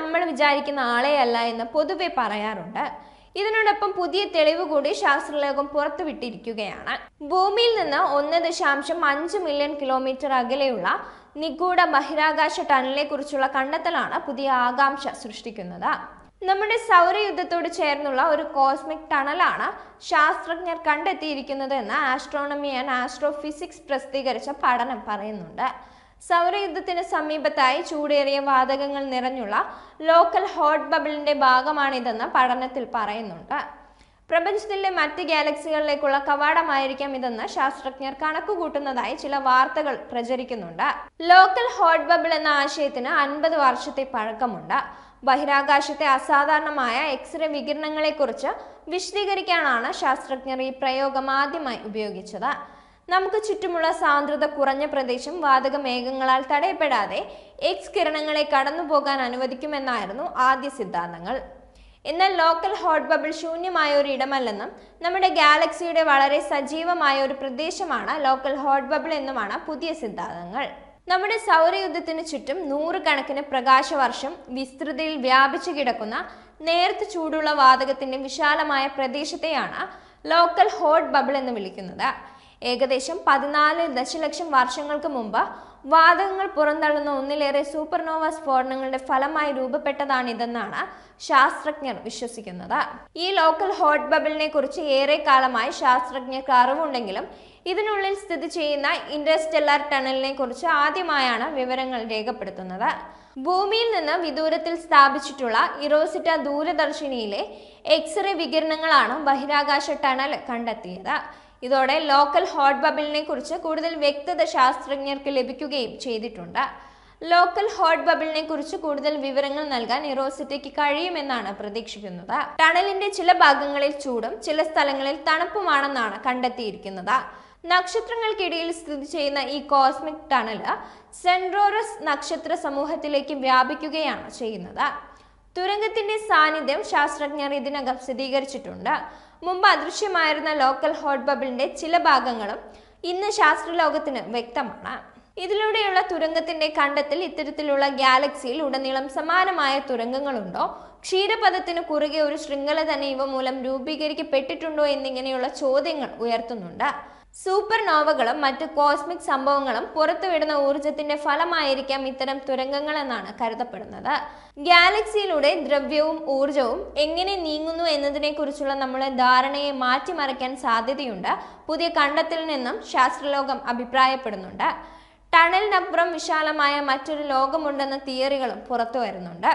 നമ്മൾ വിചാരിക്കുന്ന ആളെയല്ല എന്ന് പൊതുവെ പറയാറുണ്ട്. ഇതിനോടൊപ്പം പുതിയ തെളിവ് കൂടി ശാസ്ത്രലോകം പുറത്തുവിട്ടിരിക്കുകയാണ്. ഭൂമിയിൽ നിന്ന് 1.5 മില്യൺ കിലോമീറ്റർ അകലെയുള്ള നിഗൂഢ ബഹിരാകാശ ടണലിനെ കുറിച്ചുള്ള കണ്ടെത്തലാണ് പുതിയ ആകാംക്ഷ സൃഷ്ടിക്കുന്നത്. നമ്മുടെ സൗരയുദ്ധത്തോട് ചേർന്നുള്ള ഒരു കോസ്മിക് ടണലാണ് ശാസ്ത്രജ്ഞർ കണ്ടെത്തിയിരിക്കുന്നത് എന്ന് ആസ്ട്രോണമി ആൻഡ് ആസ്ട്രോഫിസിക്സ് പ്രസിദ്ധീകരിച്ച പഠനം പറയുന്നുണ്ട്. സൗരയുദ്ധത്തിന് സമീപത്തായി ചൂടേറിയ വാതകങ്ങൾ നിറഞ്ഞുള്ള ലോക്കൽ ഹോട്ട് ബബിളിന്റെ ഭാഗമാണിതെന്ന് പഠനത്തിൽ പറയുന്നുണ്ട്. പ്രപഞ്ചത്തിലെ മറ്റ് ഗാലക്സികളിലേക്കുള്ള കവാടമായിരിക്കാം ഇതെന്ന് ശാസ്ത്രജ്ഞർ കണക്കുകൂട്ടുന്നതായി ചില വാർത്തകൾ പ്രചരിക്കുന്നുണ്ട്. ലോക്കൽ ഹോട്ട് ബബിൾ എന്ന ആശയത്തിന് 50 വർഷത്തെ പഴക്കമുണ്ട്. ബഹിരാകാശത്തെ അസാധാരണമായ എക്സ്റേ വികിരണങ്ങളെക്കുറിച്ച് വിശദീകരിക്കാനാണ് ശാസ്ത്രജ്ഞർ ഈ പ്രയോഗം ആദ്യമായി ഉപയോഗിച്ചത്. നമുക്ക് ചുറ്റുമുള്ള സാന്ദ്രത കുറഞ്ഞ പ്രദേശം വാതക മേഘങ്ങളാൽ തടയപ്പെടാതെ എക്സ് കിരണങ്ങളെ കടന്നുപോകാൻ അനുവദിക്കുമെന്നായിരുന്നു ആദ്യ സിദ്ധാന്തങ്ങൾ. എന്നാൽ ലോക്കൽ ഹോട്ട് ബബിൾ ശൂന്യമായ ഒരു ഇടമല്ലെന്നും നമ്മുടെ ഗാലക്സിയുടെ വളരെ സജീവമായ ഒരു പ്രദേശമാണ് ലോക്കൽ ഹോട്ട് ബബിൾ എന്നുമാണ് പുതിയ സിദ്ധാന്തങ്ങൾ. നമ്മുടെ സൗരയുദ്ധത്തിന് ചുറ്റും 100 കണക്കിന് പ്രകാശവർഷം വിസ്തൃതിയിൽ വ്യാപിച്ചു കിടക്കുന്ന നേർത്ത ചൂടുള്ള വാതകത്തിന്റെ വിശാലമായ പ്രദേശത്തെയാണ് ലോക്കൽ ഹോട്ട് ബബിൾ എന്ന് വിളിക്കുന്നത്. ഏകദേശം 14 ദശലക്ഷം വർഷങ്ങൾക്ക് മുമ്പ് വാതകങ്ങൾ പുറന്തള്ളുന്ന ഒന്നിലേറെ സൂപ്പർനോവ സ്ഫോടനങ്ങളുടെ ഫലമായി രൂപപ്പെട്ടതാണിതെന്നാണ് ശാസ്ത്രജ്ഞർ വിശ്വസിക്കുന്നത്. ഈ ലോക്കൽ ഹോട്ട് ബബിളിനെ കുറിച്ച് ഏറെ കാലമായി ശാസ്ത്രജ്ഞർക്ക് അറിവുണ്ടെങ്കിലും ഇതിനുള്ളിൽ സ്ഥിതി ചെയ്യുന്ന ഇന്റർസ്റ്റെല്ലാർ ടണലിനെ കുറിച്ച് ആദ്യമായാണ് വിവരങ്ങൾ രേഖപ്പെടുത്തുന്നത്. ഭൂമിയിൽ നിന്ന് വിദൂരത്തിൽ സ്ഥാപിച്ചിട്ടുള്ള ഇറോസിറ്റ ദൂരദർശിനിയിലെ എക്സ്റേ വികിരണങ്ങളാണ് ബഹിരാകാശ ടണൽ കണ്ടെത്തിയത്. ഇതോടെ ലോക്കൽ ഹോട്ട് ബബിളിനെ കുറിച്ച് കൂടുതൽ വ്യക്തത ശാസ്ത്രജ്ഞർക്ക് ലഭിക്കുകയും ചെയ്തിട്ടുണ്ട്. ലോക്കൽ ഹോട്ട് ബബിളിനെ കുറിച്ച് കൂടുതൽ വിവരങ്ങൾ നൽകാൻ ഇറോസിറ്റയ്ക്ക് കഴിയുമെന്നാണ് പ്രതീക്ഷിക്കുന്നത്. ടണലിന്റെ ചില ഭാഗങ്ങളിൽ ചൂടും ചില സ്ഥലങ്ങളിൽ തണുപ്പുമാണെന്നാണ് കണ്ടെത്തിയിരിക്കുന്നത്. നക്ഷത്രങ്ങൾക്കിടയിൽ സ്ഥിതി ചെയ്യുന്ന ഈ കോസ്മിക് ടണല് സെൻട്രോറസ് നക്ഷത്ര സമൂഹത്തിലേക്ക് വ്യാപിക്കുകയാണ് ചെയ്യുന്നത്. തുരങ്കത്തിന്റെ സാന്നിധ്യം ശാസ്ത്രജ്ഞർ ഇതിനകം സ്ഥിരീകരിച്ചിട്ടുണ്ട്. മുമ്പ് അദൃശ്യമായിരുന്ന ലോക്കൽ ഹോട്ട് ബബിളിന്റെ ചില ഭാഗങ്ങളും ഇന്ന് ശാസ്ത്രലോകത്തിന് വ്യക്തമാണ്. ഇതിലൂടെയുള്ള തുരങ്കത്തിന്റെ കണ്ടെത്തൽ ഇത്തരത്തിലുള്ള ഗാലക്സിയിൽ ഉടനീളം സമാനമായ തുരങ്കങ്ങളുണ്ടോ, ക്ഷീരപഥത്തിന് കുറുകെ ഒരു ശൃംഖല തന്നെ ഇവ മൂലം രൂപീകരിക്കപ്പെട്ടിട്ടുണ്ടോ എന്നിങ്ങനെയുള്ള ചോദ്യങ്ങൾ ഉയർത്തുന്നുണ്ട്. സൂപ്പർനോവകളും മറ്റു കോസ്മിക് സംഭവങ്ങളും പുറത്തുവിടുന്ന ഊർജത്തിന്റെ ഫലമായിരിക്കാം ഇത്തരം തുരങ്കങ്ങൾ എന്നാണ് കരുതപ്പെടുന്നത്. ഗാലക്സിയിലൂടെ ദ്രവ്യവും ഊർജവും എങ്ങനെ നീങ്ങുന്നു എന്നതിനെ കുറിച്ചുള്ള നമ്മുടെ ധാരണയെ മാറ്റിമറിക്കാൻ സാധ്യതയുണ്ട് പുതിയ കണ്ടെത്തലിൽ നിന്നും ശാസ്ത്രലോകം അഭിപ്രായപ്പെടുന്നുണ്ട്. ടണലിനപ്പുറം വിശാലമായ മറ്റൊരു ലോകമുണ്ടെന്ന തിയറികളും പുറത്തു വരുന്നുണ്ട്.